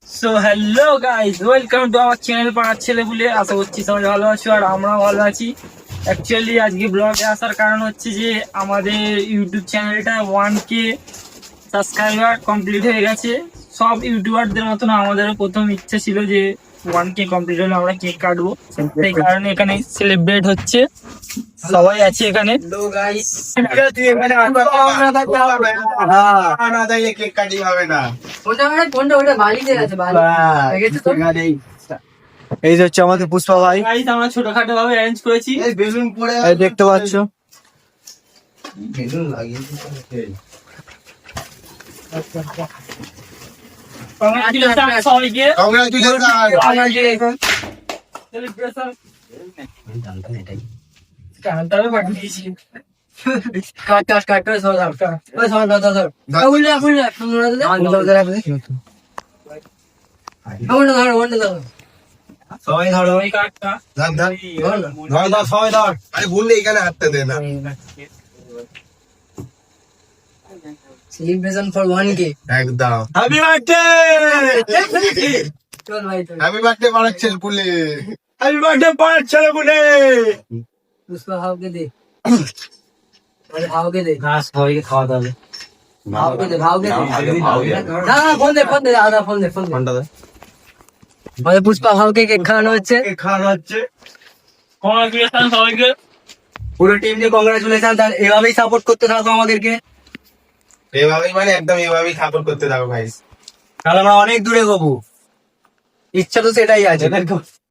So hello guys, welcome to our channel পাড়ার ছেলে বলে। আশা করছি সবাই ভালো আছো আর আমরা ভালো আছি। অ্যাকচুয়ালি আজকে ব্লগে আসার কারণ হচ্ছে যে আমাদের ইউটিউব চ্যানেলটা 1K সাবস্ক্রাইবার কমপ্লিট হয়ে গেছে। সব ইউটিউবারদের মতন আমাদেরও প্রথম ইচ্ছে ছিল যে 1K কমপ্লিট হলে আমরা কেক কাটবো। সেই কারণে এখানে সেলিব্রেট হচ্ছে, সবাই আছে এখানে। এই যে হচ্ছে আমাদের পুষ্পা ভাই, Guys, আমরা ছোটখাটো ভাবে অ্যারেঞ্জ করেছি। এই দেখতে পাচ্ছ। Congratulations সবাইকে। Celebration। কাঁটাবে পাঠিয়ে দিয়েছি। সবাই ধরো, ওই কাঠটা। সবাই ধর। আরে বললে এখানে হাতটা দে না। Celebration for 1K. একদম হ্যাপি বার্থডে, চল ভাই চল। হ্যাপি বার্থডে বানাচ্ছেন পুলে। হ্যাপি বার্থডে পাঁচ ছেলে বলে। পুষ্পা ভাওকে দে। আরে ভাওকে দে। সবাইকে খাওয়াতে হবে। ভাওকে দে, ভাওকে দে। ভাওকে। না না, ফোন দে, আদা ফোন দে। আমাদের পুষ্পা ভাওকে কেক খাওয়ানো হচ্ছে। খাওয়ানো হচ্ছে। Congratulations সবাইকে। পুরো টিমকে কংগ্রাচুলেশন, তার এভাবেই সাপোর্ট করতে থাকো আমাদেরকে। এভাবেই মানে একদম এভাবেই সাপোর্ট করতে থাকো গাইস। তাহলে আমরা অনেক দূরে যাবো। ইচ্ছা তো সেটাই আছে।